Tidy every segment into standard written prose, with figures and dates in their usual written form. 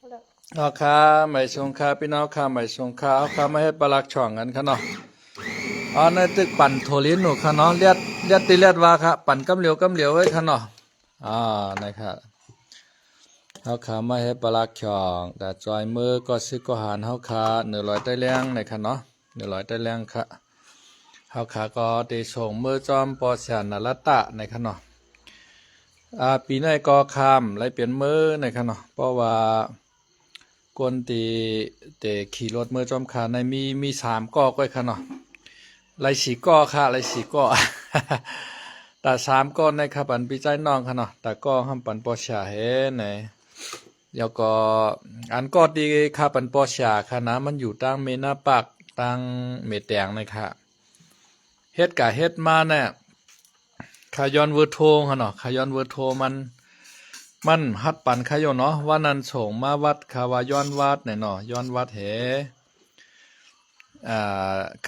เอาค้าไม่ชงค้าพี่น้องค้าไม่ชงค้าเอาค้าไม่ให้ปลักช่องกันค่ะเนาะอ๋อในตึกปั่นโทลินหนูค่ะเนาะเลียดตีเลียดว่าค่ะปั่นกำเหลียวไว้ค่ะเนาะนะครับเอาค้าไม่ให้ปลักช่องแต่จอยมือก็ซึกก็หารเอาค้า100 ได้แรงในค่ะเนาะ100 ได้แรงค่ะเอาค้าก็ได้ส่งมือจอมปอเสียนรัตตะในค่ะเนาะปีในก็คามไรเปลี่ยนมือในค่ะเนาะเพราะว่ากวนตีขี่รถมือจอมขาในมี3 ก้อก้อยค่ะเนาะไร4 ก้อค่ะไร4 ก้อ แต่3 ก้อในค่ะปันปีใจน้องค่ะเนาะแต่ก็ห้ามปันปอชาเห็นไหนแล้วก็อันก็ดีค่ะปันปอชาค่ะนะมันอยู่ตั้งเมนาปักตั้งเมแตงนะคะเฮ็ดกะเฮ็ดมาเนี่ยขายอนเวอร์โทค่ะเนาะขายอนเวอร์โทมันฮัดปันขยอนเนาะว่านั้นส่งมาวัดคาวาย้อนวัดเนี่ยเนาะย้อนวัดเห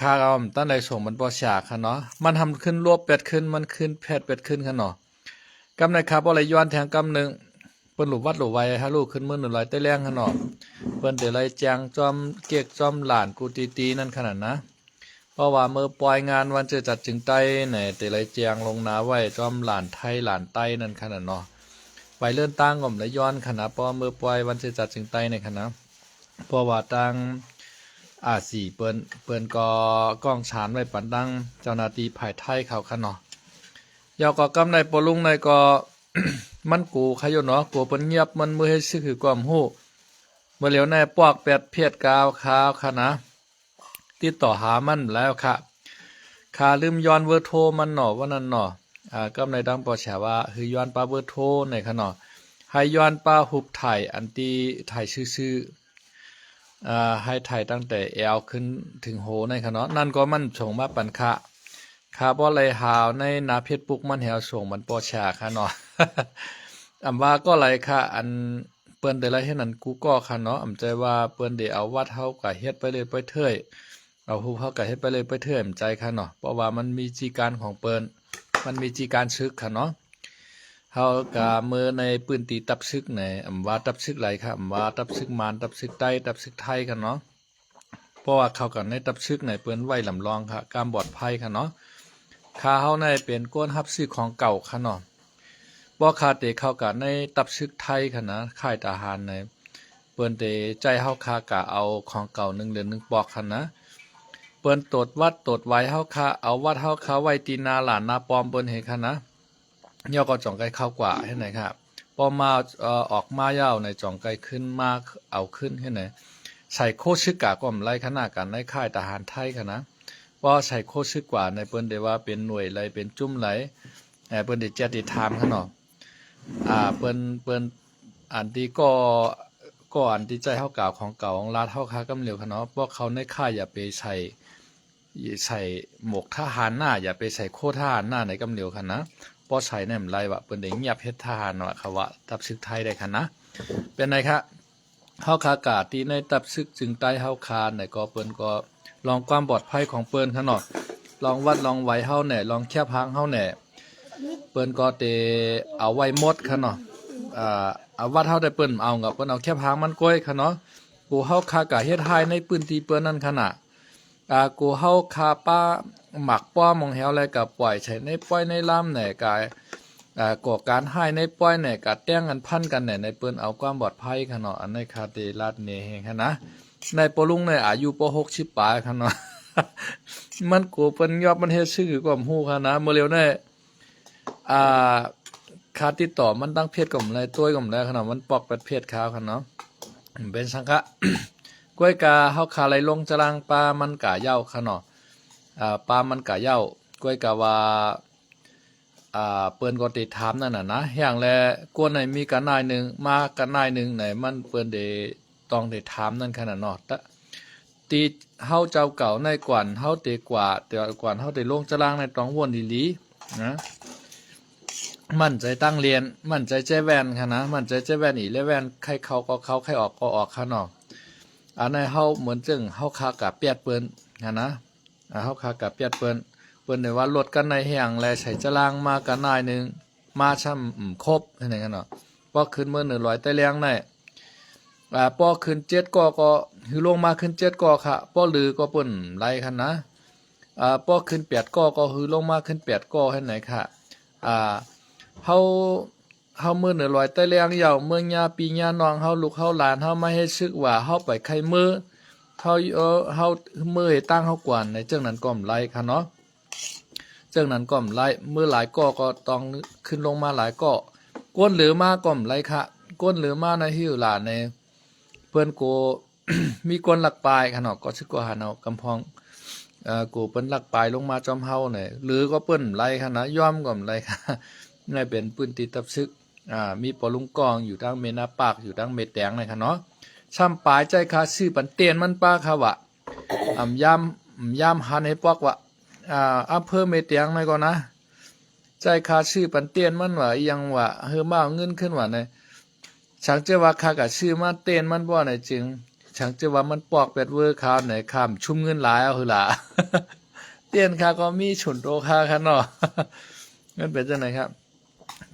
ค่าเอาตั้งใดส่งมันบ่ฉากค่ะเนาะมันทำขึ้นรวบเป็ดขึ้นมันขึ้นแพดเป็ดขึ้นค่ะเนาะกำในครับบ่ไหลย้อนแทงกำนึงเปิ้นหลุวัดหลุไว้ฮะลูกขึ้นมื้อ100ได้แรงค่ะเนาะเปิ้นได้ไล่แจงจอมเกียกจอมหลานกูตีนั่นขนาดนะเพราะว่าเมื่อปล่อยงานวันจะจัดจึงไต้ไหนแต่ไล่แจงลงนาไว้จอมหลานไทยหลานไต้นั่นขนาดเนาะไปเลื่อนตั้งก่อมและย้อนขนาดเพราะเมื่อปล่อยวันจะจัดจึงไต้ในขนาดเพราะว่าตั้งสี่เปิ้นก็ก้องฉานไว้ปันดังเจ้าหน้าที่ภายไทยเขาค่ะเนาะยาวก็กำในปลุงในก็ มันกูขยเนาะกูเปิ้นเงียบมันมือให้ซึกคือความฮู้เมื่อเหลียวในปอก8 เพียดกาวขาวค่ะนะติดต่อหามันแล้วค่ะขาลืมย้อนเวอร์โทรมันเนาะว่านั้นเนาะกำในดังปอแฉว่าคือย้อนปลาเวอร์โทรในค่ะเนาะให้ย้อนปลาหุบถ่ายอันที่ถ่ายซื่อให้ถ่ายตั้งแต่แอวขึ้นถึงโหในค่ะเนาะนั่นก็มันส่งมาปันค่ะบ่ไหลหาวในนาเพชรปุกมันแหวส่งมันปอชาค่ะเนาะ อำว่าก็ไหลค่ะอันเปิ้นได้ไลเฮ็ดนั่นกูก็ค่ะเนาะอำใจว่าเปิ้นได้เอาวัดเฮาก็เฮ็ดไปเลยไปเถิดเอาฮู้เฮาก็เฮ็ดไปเลยไปเถิดอำใจค่ะเนาะเพราะว่ามันมีจีการของเปิ้นมันมีจีการซึกค่ะเนาะเฮาก็มือในปืนตีตับซึกไหนอำว่าตับซึกไหลค่ะอำว่าตับซึกมารตับซึกใต้ตับซึกไทยค่ะเนาะเพราะว่าเขาก็ในตับซึกไหนเปิ้นไว้ลำลองค่ะการปลอดภัยค่ะเนาะค่าเฮาในเป็นก้นรับซื้อของเก่าค่ะเนาะบ่คาเตเข้ากันในตับซึกไทยค่ะนะค่ายทหารในเปิ้นเตใจเฮาคากะเอาของเก่า1 เหรียญ1 ปอกค่ะนะเปิ้นตรวจวัดตรวจไว้เฮาคาเอาวัดเฮาคาไว้ตีนาหลานนาปอมเปิ้นเฮ็ดค่ะนะย่อก็จ่องไก่เข้ากว่าให้ไหนครับพอมาออกมายาวในจ่องไก่ขึ้นมาเอาขึ้นให้ไหนใส่โคชึกกะก็ไล่ขนาดกันในค่ายทหารไทยค่ะนะเพราะใส่โคชึกกว่าในเปิ้นได้ว่าเป็นหน่วยไรเป็นจุ้มไหลเปิ้นได้แจ้ติดถามค่ะเนาะเปิ้นอันที่ก็อันที่ใจเฮากล่าวของเก่าของลาดเฮาค้ากำเหลียวค่ะเนาะเพราะเขาในค่ายอย่าไปใส่หมวกทหารหน้าอย่าไปใส่โคทหารหน้าในกำเหลียวค่ะนะเพราะใส่แนมไรวะเปิ้นได้เงียบเฮ็ดทหารว่าเขาว่าตับซึกไทยได้ค่ะนะเป็นไงครับเฮาคากาที่ในตับซึกจึงใต้เฮาคาไหนก็เปิ้นก็ลองความปลอดภัยของเปิ้นค่ะเนาะลองวัดลองไว้เฮาแหน่ลองแคบหางเฮาแหน่เปิ้นก็เตเอาไว้หมดค่ะเนาะเอาวัดเฮาได้เปิ้นเอากับเปิ้นเอาแคบหางมันก้อยค่ะเนาะกูเฮาคากะเฮ็ดให้ในพื้นที่เปิ้นนั่นขนาดกูเฮาคาป้าหมักป้อมองแหวอะไรกับปล่อยใช้ในป้อยในล่ำแหน่กายก่อการให้ในป้อยแหน่กะแต้งกันพันกันแหน่ในเปิ้นเอาความปลอดภัยค่ะเนาะอันในคาเตลาดเนเฮงค่ะนะในปลุงในอายุป60 ปลายค่ะเนาะ มันกูเปิ้นยอบมันเฮ็ดชื่อความฮู้ค่ะนะเมื่อเร็วแน่คาติดต่อมันตั้งเพศกับอะไรตัวกับอะไรค่ะเนาะมันปอกเป็ดเพศขาวค่ะเนาะเป็นสังฆะ กล้วยกาเฮาคาไหลลงจรังปลามันกะเหย้าค่ะเนาะปลามันกะเหย้ากล้วยกะว่าเปิ้นก็ติดถามนั่นน่ะนะอย่างแลกวนไหนมีกันนายหนึงมากันนายหนึงไหนมันเปิ้นได้ต้องได้ถามนั่นขนาดเนาะตีเฮาเจ้าเก่าในกวนเฮาเตกว่าแต่กวนเฮาได้ลงจรังในตองวนอีหลีนะมั่นใจตั้งเรียนมั่นใจใจแว่นค่ะนะมั่นใจใจแว่นอีและแว่นใครเข้าก็เข้าใครออกก็ออกค่ะเนาะอันในเฮาเหมือนจึงเฮาคากะเปียดเปิ้นนะเฮาคากะเปียดเปิ้นได้ว่ารถกันในแห่งแลใช้จรางมากันนายนึงมาช่ำครบจังได๋กันเนาะพอขึ้นมื้อ100 ใต้แรงได้ ป้อขึ้นเจ็ดก็หือลงมาขึ้นเจ็ดก็ค่ะป้อลือก็เปิ้นไล่คันนะป้อขึ้นแปดก็หือลงมาขึ้นแปดก็ให้ไหนค่ะเฮามือเหนือลอยใต้แรงยาวเมืองยาปีญาน้องเฮาลูกเฮาหลานเฮามาให้ซึกว่าเฮาไปไข่มือเฮามือให้ตั้งเฮากวนในจังนั้นก็ไล่ค่ะเนาะจังนั้นก็ไล่มือหลายก็ต้องขึ้นลงมาหลายก็ก้นเหลือมาก็ไล่ค่ะก้นเหลือมาในหิวหลานในเปิ้นโก มีก้นหลักปลายค่ะเนาะก็ซึกก็หาเอากำพองกูเปิ้นหลักปลายลงมาจอมเฮาเนี่ยหรือก็เปิ้นไล่ค่ะนะย่อมก็ไล่ค่ะในเป็นปืนติดตับซึกมีปอลุงกองอยู่ทางเมนาปากอยู่ทางเมแตงนะครับเนาะช่ำปลายใจคาซื่อปันเตียนมันป้าค่ะวะย่ำหันให้ปอกวะอำเภอเมแตงไหมก่อนนะใจคาชื่อปันเตียนมันว่ายังว่าเฮอมาเอาเงินขึ้นว่าในฉังเจว่าคากับชื่อมาเตียนมันบ่ไหนจึงฉังเจว่ามันปอกเป็ดเวอร์คาวไหนข้ามชุ่มเงินหลายเอาคือล่ะ เตียนคาก็มีฉุนโตคาค่ะเนาะ เงินเป็นจังไหนครับ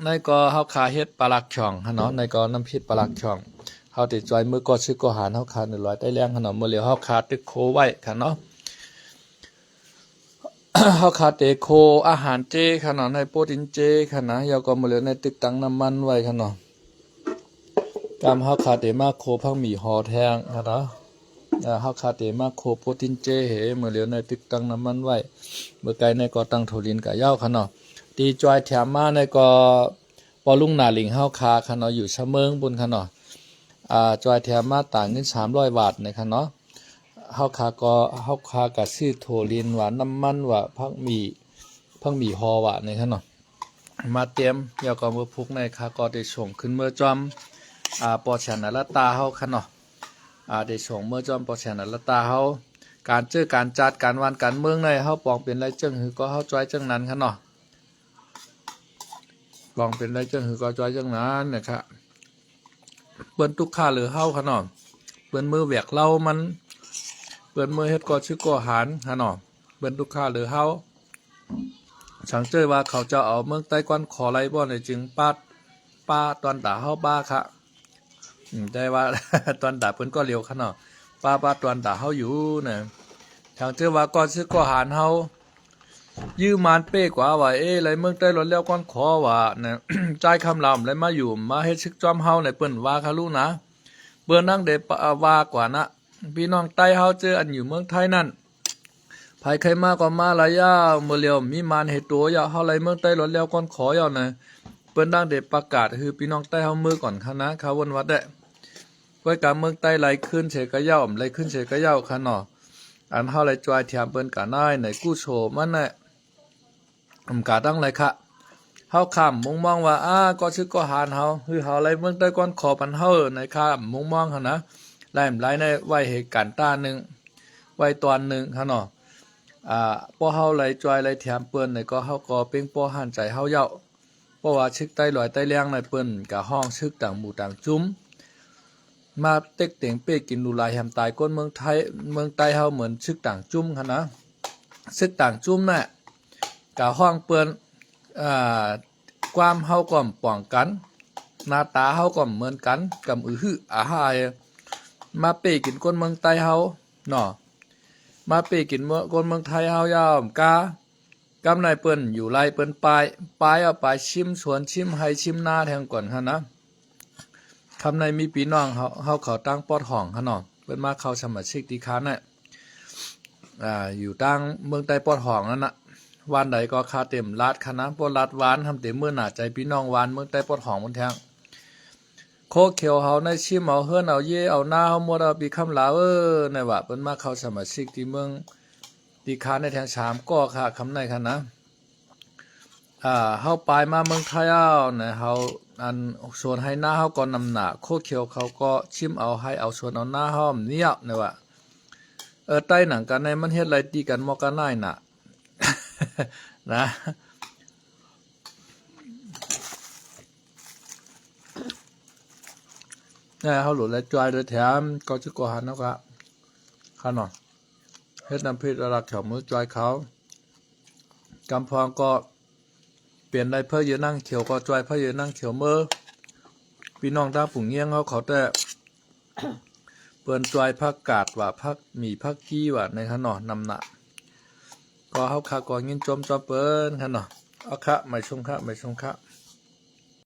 ในก็เฮาคาเฮ็ดปลาลักช่องฮะเนาะในก็น้ำพริกปลาลักช่องเฮาติดจอยมือก็ซื้อก็หารเฮาคา100ได้แรงขนาดมื้อเหลียวเฮาคาตึกโคไว้ค่ะเนาะ เฮาคาเตโคอาหารเจค่ะเนาะในโปรตีนเจค่ะนะยาก็มื้อเหลียวในตึกตังน้ำมันไว้ค่ะเนาะกามเฮาคาเตมาโคพังหมี่หอแทงค่ะเนาะเฮาคาเตมาโคโปรตีนเจเหมื้อเหลียวในตึกตังน้ำมันไว้เมื่อไกลในก็ตั้งโทลินกะยาวค่ะเนาะตีจอยแถมมาในก็ปอลุงหน้าลิงเฮาคาค่ะเนาะอยู่ชะเมิงบุญค่ะเนาะจอยแถมมาต่างเงิน300 บาทในค่ะเนาะเฮาคากะซื้อโทลินว่าน้ำมันว่าพักหมี่ฮอว่าในค่ะเนาะมาเตรียมยาก็มือพุกในค่ะก็ได้ส่งขึ้นเมื่อจอมปอชันละตาเฮาค่ะเนาะได้ส่งเมื่อจอมปอชันละตาเฮาการเจอการจัดการวันการเมืองในเฮาปองเป็นไรจังหือก็เฮาจ้อยจังนั้นค่ะเนาะปองเป็นไรจังหือก็จ้อยจังนั้นนะครับเปิ้นทุกค่าหรือเฮาค่ะเนาะเปิ้นมือแหวกเล่ามันเปิ้นมือเฮ็ดก็ชื่อก็หารค่ะเนาะเปิ้นทุกค่าหรือเฮาสังเจอว่าเขาจะเอาเมืองใต้กวนขอไรบ่ในจึงป้าตอนด่าเฮาบ้าค่ะได้ว่า ตอนด่าเปิ้นก็เร็วค่ะเนาะป้าตอนด่าเฮาอยู่นะสังเจอว่าก็ชื่อก็หารเฮายื้อมานเป้กว่าว่าไรเมืองใต้รถแล้วก้อนขอว่านะ จ่ายคำลำแล้วมาอยู่มาเฮ็ดซึกจอมเฮาในเปิ้นว่าค่ะลูกนะเปิ้นนั่งเดว่ากว่านะพี่น้องใต้เฮาเจออันอยู่เมืองไทยนั่นภายใครมาก็มาหลายยาเมื่อเลียวมีมานเฮ็ดตัวยาเฮาไรเมืองใต้รถแล้วก้อนขอยาวนะเปิ้นนั่งเดประกาศคือพี่น้องใต้เฮามือก่อนค่ะนะเขาวนวัดได้ไว้การเมืองใต้ไหลขึ้นเฉกะเย้าไหลขึ้นเฉกะเย้าค่ะเนาะอันเฮาไหลจอยแถมเปิ้นกะนายในกู้โชมันน่ะกาตั้งเลยค่ะเฮาข้ามมุงมองว่าก็ชื่อก็หารเฮาคือเฮาไรเมืองใต้ก้อนขอปันเฮาในข้ามมุงมองหั่นนะไล่ไล่ในไว้เหตุการณ์ต้านึงไว้ตอนนึงค่ะเนาะป้อเฮาไหลจอยไหลแถมเปิ้นในก็เฮาก็เป้งป้อหันใจเฮาเย้าเพราะว่าชึกใต้ลอยใต้แรงในเปิ้นกะห้องชึกต่างหมู่ต่างจุ้มมาเต็กเต็งเป้กินดูลายแฮมตายก้นเมืองไทยเมืองใต้เฮาเหมือนชึกต่างจุ้มค่ะนะชึกต่างจุ้มน่ะกะห้องเปิ้นความเฮาก็ป้องกันหน้าตาเฮาก็เหมือนกันกับอาหารมาเป้กินคนเมืองใต้เฮาเนาะมาเป้กินคนเมืองไทยเฮายาวกากำในเปิ้นอยู่ไรเปิ้นปลายเอาไปชิมสวนชิมไห้ชิมนาแทงก่อนหั่นนะคำในมีพี่น้องเฮาเขาตั้งปอดห้องหั่นเนาะเปิ้นมาเข้าสมาชิกที่ค้านน่ะอยู่ตั้งเมืองใต้ปอดห้องนั่นน่ะวันใดก็คาเต็มลาดคณะปอลาดหวานทำเต็มมื้อหน้าใจพี่น้องหวานเมืองใต้ปอดห้องมันแทงโคเขียวเฮาในชิมเอาเฮือนเอาเยเอาหน้าเฮาหมดเอาปีคำลาวในว่าเปิ้นมาเข้าสมาชิกที่เมืองที่ค้านในแทง3ก็ค่ะคำในค่ะนะเฮาไปมาเมืองไทยเอานะเฮาอันส่วนให้หน้าเฮาก็นำหน้าโคเขียวเขาก็ชิมเอาให้เอาส่วนเอาหน้าเฮาเนี่ยนะว่าใต้หนังกันในมันเฮ็ดไรตีกันมอกันได้น่ะ นะเฮาหลุดและจอยโดยแถมก็ชื่อก็หันเนาะครับค่ะเนาะเฮ็ดน้ำพริกระดับเขามือจอยเขากำพองก็เปลี่ยนได้เพื่อยืนนั่งเขียวก็จอยเพื่อยืนนั่งเขียวมือพี่น้องตาปุ่งเงี้ยงเขาแต่ เปิ้นจอยผักกาดว่าผักมีผักกี้ว่าในคะเนาะนำหน้าก็เฮาค่ะก็ยินจมจอเปิ้นค่ะเนาะเอาค่ะไม่ชงค่ะ